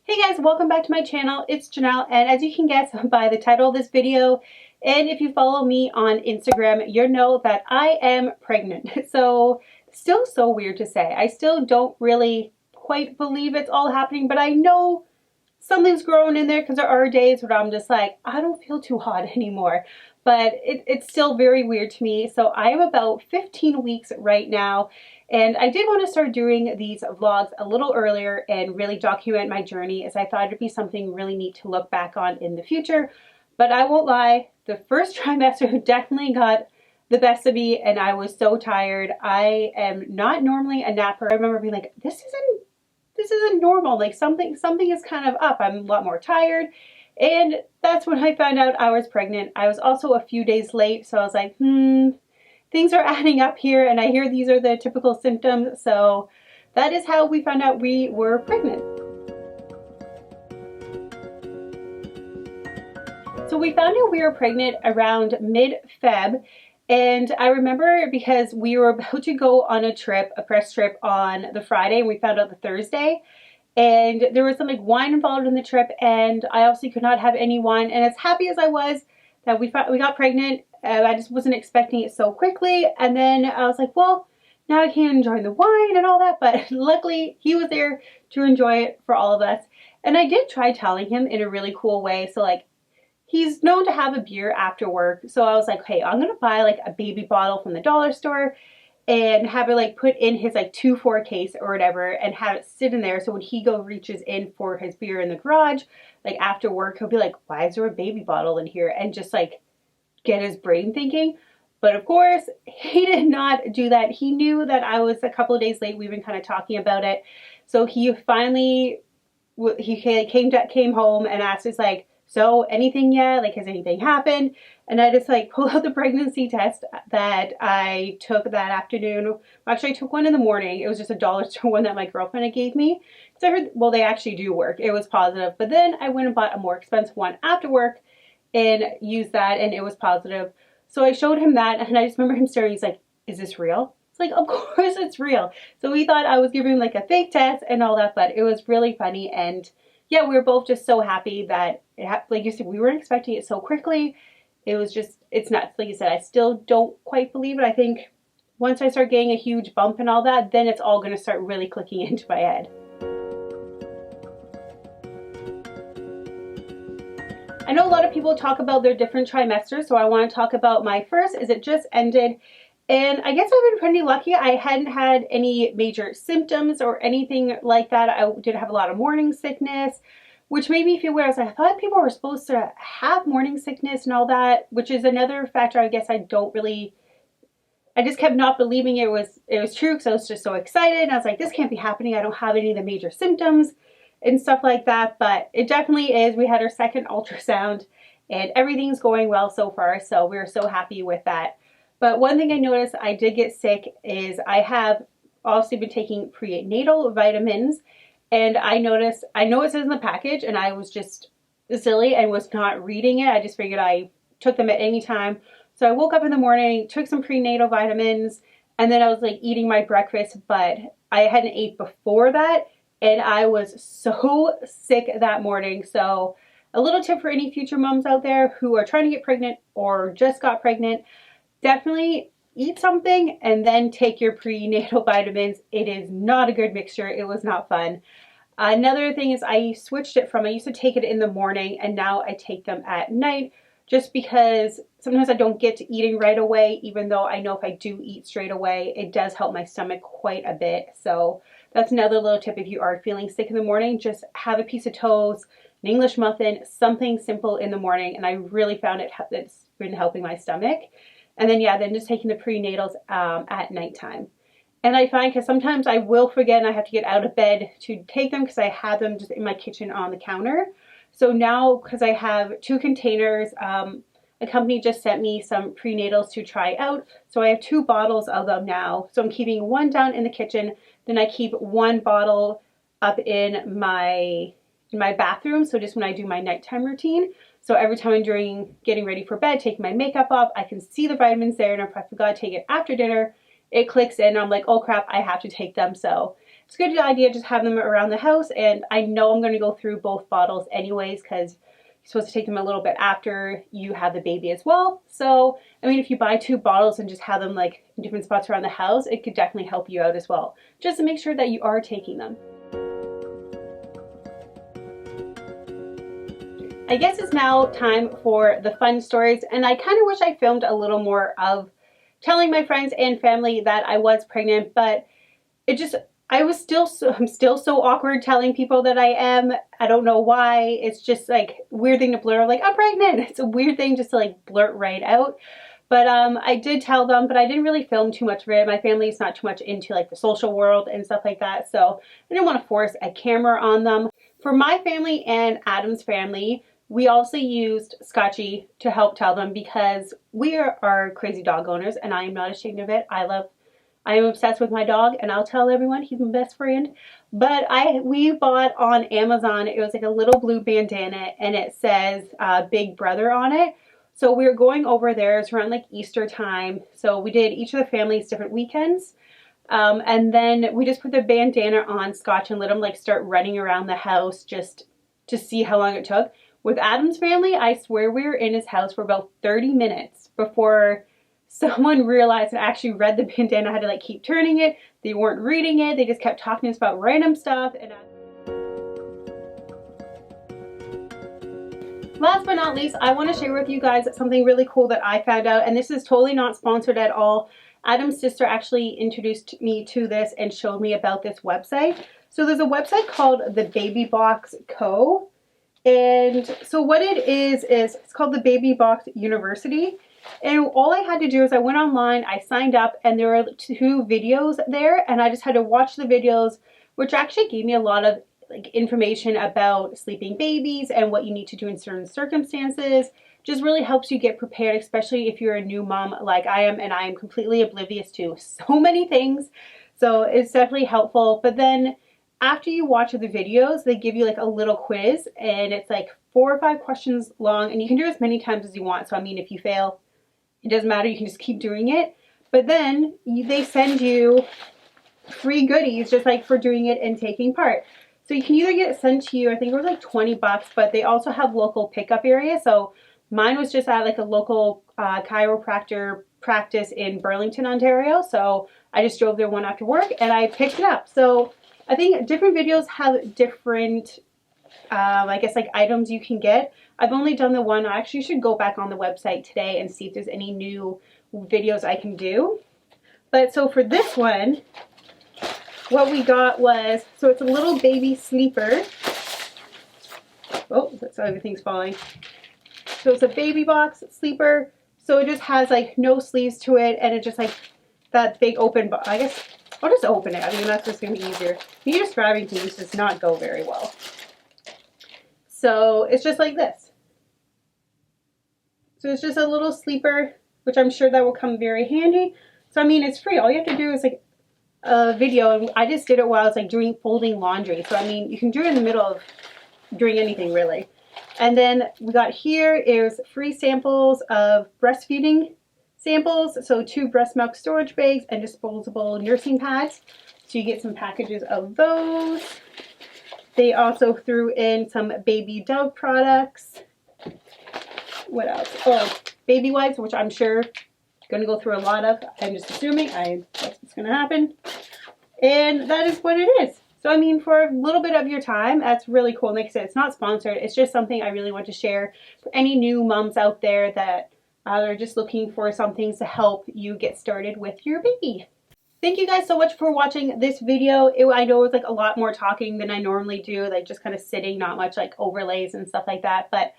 Hey guys, welcome back to my channel. It's Janelle, and as you can guess by the title of this video, and if you follow me on Instagram, you'll know that I am pregnant. So, still so weird to say. I still don't really quite believe it's all happening, but I know something's growing in there because there are days where I'm just like, I don't feel too hot anymore. But it's still very weird to me. So I am about 15 weeks right now. And I did want to start doing these vlogs a little earlier and really document my journey, as I thought it'd be something really neat to look back on in the future. But I won't lie, the first trimester definitely got the best of me, and I was so tired. I am not normally a napper. I remember being like, this isn't normal. Like something is kind of up. I'm a lot more tired. And that's when I found out I was pregnant. I was also a few days late, so I was like, things are adding up here, and I hear these are the typical symptoms. So that is how we found out we were pregnant. So we found out we were pregnant around mid-Feb. And I remember because we were about to go on a trip, a press trip on the Friday, and we found out the Thursday. And there was some like wine involved in the trip, and I obviously could not have any wine. And as happy as I was that we got pregnant, I just wasn't expecting it so quickly. And then I was like, well, now I can enjoy the wine and all that. But luckily, he was there to enjoy it for all of us. And I did try telling him in a really cool way. So like, he's known to have a beer after work. So I was like, hey, I'm going to buy like a baby bottle from the dollar store and have it like put in his like 2-4 case or whatever, and have it sit in there. So when he reaches in for his beer in the garage, like after work, he'll be like, why is there a baby bottle in here? And just like get his brain thinking. But of course, he did not do that. He knew that I was a couple of days late. We've been kind of talking about it. So he finally, came home and asked us like, so anything yet? Like, has anything happened? And I just like pulled out the pregnancy test that I took that afternoon. Actually, I took one in the morning. It was just a dollar store one that my girlfriend had gave me. So I heard, well, they actually do work. It was positive. But then I went and bought a more expensive one after work and used that, and it was positive. So I showed him that, and I just remember him staring. He's like, is this real? It's like, of course it's real. So we thought I was giving him like a fake test and all that, but it was really funny. And yeah, we were both just so happy that it happened. Like you said, we weren't expecting it so quickly. It was just, it's nuts. Like you said, I still don't quite believe it. I think once I start getting a huge bump and all that, then it's all going to start really clicking into my head. I know a lot of people talk about their different trimesters, so I want to talk about my first, as it just ended. And I guess I've been pretty lucky. I hadn't had any major symptoms or anything like that. I did have a lot of morning sickness, which made me feel weird. I thought people were supposed to have morning sickness and all that, which is another factor I guess I just kept not believing it was true, because I was just so excited. And I was like, this can't be happening. I don't have any of the major symptoms and stuff like that. But it definitely is. We had our second ultrasound and everything's going well so far. So we're so happy with that. But one thing I noticed I did get sick is I have also been taking prenatal vitamins, and I know it says in the package, and I was just silly and was not reading it. I just figured I took them at any time. So I woke up in the morning, took some prenatal vitamins, and then I was like eating my breakfast, but I hadn't ate before that, and I was so sick that morning. So a little tip for any future moms out there who are trying to get pregnant or just got pregnant: definitely eat something and then take your prenatal vitamins. It is not a good mixture. It was not fun. Another thing is I switched it from, I used to take it in the morning, and now I take them at night, just because sometimes I don't get to eating right away, even though I know if I do eat straight away, it does help my stomach quite a bit. So that's another little tip. If you are feeling sick in the morning, just have a piece of toast, an English muffin, something simple in the morning. And I really found it's been helping my stomach. And then, yeah, then just taking the prenatals at nighttime. And I find, because sometimes I will forget and I have to get out of bed to take them, because I have them just in my kitchen on the counter. So now, because I have 2 containers, a company just sent me some prenatals to try out. So I have 2 bottles of them now. So I'm keeping one down in the kitchen. Then I keep 1 bottle up in my bathroom. So just when I do my nighttime routine. So every time I'm getting ready for bed, taking my makeup off, I can see the vitamins there. And if I forgot to take it after dinner, it clicks in. I'm like, oh crap, I have to take them. So it's a good idea to just have them around the house. And I know I'm going to go through both bottles anyways, because you're supposed to take them a little bit after you have the baby as well. So, I mean, if you buy 2 bottles and just have them like in different spots around the house, it could definitely help you out as well, just to make sure that you are taking them. I guess it's now time for the fun stories, and I kind of wish I filmed a little more of telling my friends and family that I was pregnant, but I'm still so awkward telling people that I am. I don't know why. It's just like weird thing to blurt, like I'm pregnant. It's a weird thing just to like blurt right out. But I did tell them, but I didn't really film too much of it. My family is not too much into like the social world and stuff like that, so I didn't want to force a camera on them. For my family and Adam's family, we also used Scotchy to help tell them, because we are crazy dog owners, and I am not ashamed of it. I am obsessed with my dog, and I'll tell everyone he's my best friend. But we bought on Amazon, it was like a little blue bandana, and it says Big Brother on it. So we were going over there. It's around like Easter time. So we did each of the families different weekends. And then we just put the bandana on Scotch and let them like start running around the house just to see how long it took. With Adam's family, I swear we were in his house for about 30 minutes before someone realized and actually read the bandana. I had to like keep turning it. They weren't reading it. They just kept talking to us about random stuff. And last but not least, I want to share with you guys something really cool that I found out. And this is totally not sponsored at all. Adam's sister actually introduced me to this and showed me about this website. So there's a website called the Baby Box Co. And so what it is it's called the Baby Box University. And all I had to do is I went online, I signed up, and there were 2 videos there, and I just had to watch the videos, which actually gave me a lot of like information about sleeping babies and what you need to do in certain circumstances. Just really helps you get prepared, especially if you're a new mom like I am, and I am completely oblivious to so many things. So it's definitely helpful. But then after you watch the videos, they give you like a little quiz, and it's like 4 or 5 questions long, and you can do as many times as you want. So I mean, if you fail, it doesn't matter, you can just keep doing it. But then they send you free goodies just like for doing it and taking part. So you can either get it sent to you, I think it was like 20 bucks, but they also have local pickup areas. So mine was just at like a local chiropractor practice in Burlington, Ontario. So I just drove there one after work and I picked it up. So I think different videos have different, I guess like items you can get. I've only done the one. I actually should go back on the website today and see if there's any new videos I can do. But so for this one, what we got was, so it's a little baby sleeper. Oh, that's how everything's falling. So it's a baby box sleeper. So it just has like no sleeves to it, and it just like that big open, I guess I'll just open it. I mean, that's just going to be easier. Me just grabbing things does not go very well. So it's just like this. So it's just a little sleeper, which I'm sure that will come very handy. So I mean, it's free. All you have to do is like a video, and I just did it while I was like folding laundry. So I mean, you can do it in the middle of doing anything really. And then we got here is free samples of breastfeeding samples. So 2 breast milk storage bags and disposable nursing pads. So you get some packages of those. They also threw in some baby Dove products. What else? Oh, baby wipes, which I'm sure going to go through a lot of. I'm just assuming that's what's going to happen. And that is what it is. So I mean, for a little bit of your time, that's really cool. Like I said, it's not sponsored. It's just something I really want to share for any new moms out there that are just looking for some things to help you get started with your baby. Thank you guys so much for watching this video. I know it was like a lot more talking than I normally do, like just kind of sitting, not much like overlays and stuff like that. But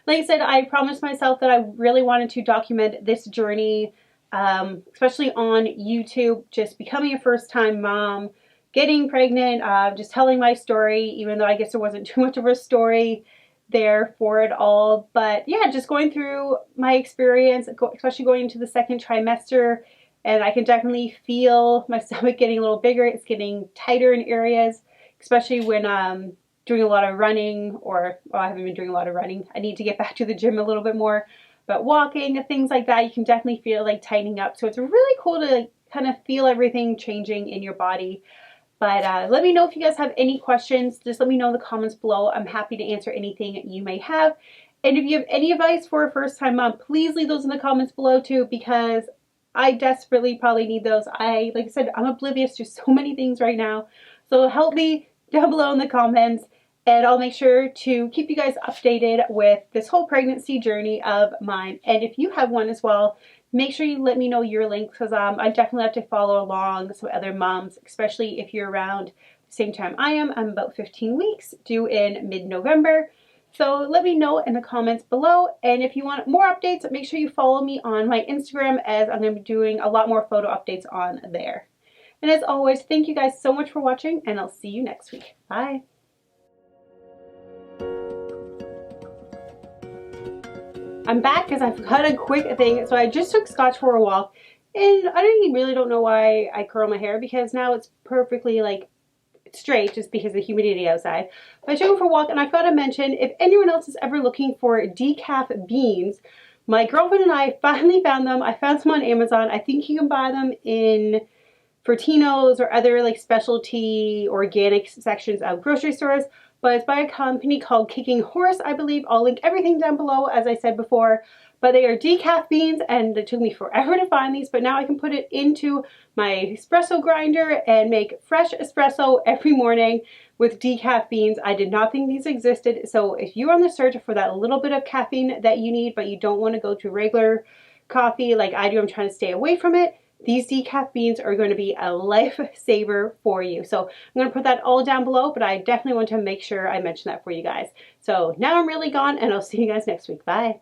like I said, I promised myself that I really wanted to document this journey, especially on YouTube, just becoming a first-time mom, getting pregnant, just telling my story, even though I guess there wasn't too much of a story there for it all. But yeah, just going through my experience, especially going into the 2nd trimester, and I can definitely feel my stomach getting a little bigger. It's getting tighter in areas, especially when doing a lot of running, or, well, I haven't been doing a lot of running. I need to get back to the gym a little bit more, but walking and things like that, you can definitely feel like tightening up. So it's really cool to like kind of feel everything changing in your body. But let me know if you guys have any questions. Just let me know in the comments below. I'm happy to answer anything you may have. And if you have any advice for a first-time mom, please leave those in the comments below too, because I desperately probably need those. Like I said, I'm oblivious to so many things right now. So help me down below in the comments, and I'll make sure to keep you guys updated with this whole pregnancy journey of mine. And if you have one as well, make sure you let me know your link, because I definitely have to follow along some other moms, especially if you're around the same time I am. I'm about 15 weeks, due in mid-November. So let me know in the comments below. And if you want more updates, make sure you follow me on my Instagram, as I'm going to be doing a lot more photo updates on there. And as always, thank you guys so much for watching, and I'll see you next week. Bye. I'm back because I forgot a quick thing. So I just took Scotch for a walk, and I really don't know why I curl my hair, because now it's perfectly like straight just because of the humidity outside. But I took him for a walk, and I forgot to mention, if anyone else is ever looking for decaf beans, my girlfriend and I finally found them. I found some on Amazon. I think you can buy them in Fortino's or other like specialty organic sections of grocery stores, but it's by a company called Kicking Horse, I believe. I'll link everything down below, as I said before. But they are decaf beans, and it took me forever to find these, but now I can put it into my espresso grinder and make fresh espresso every morning with decaf beans. I did not think these existed, so if you're on the search for that little bit of caffeine that you need, but you don't want to go to regular coffee like I do, I'm trying to stay away from it, these decaf beans are going to be a lifesaver for you. So I'm going to put that all down below, but I definitely want to make sure I mention that for you guys. So now I'm really gone, and I'll see you guys next week. Bye.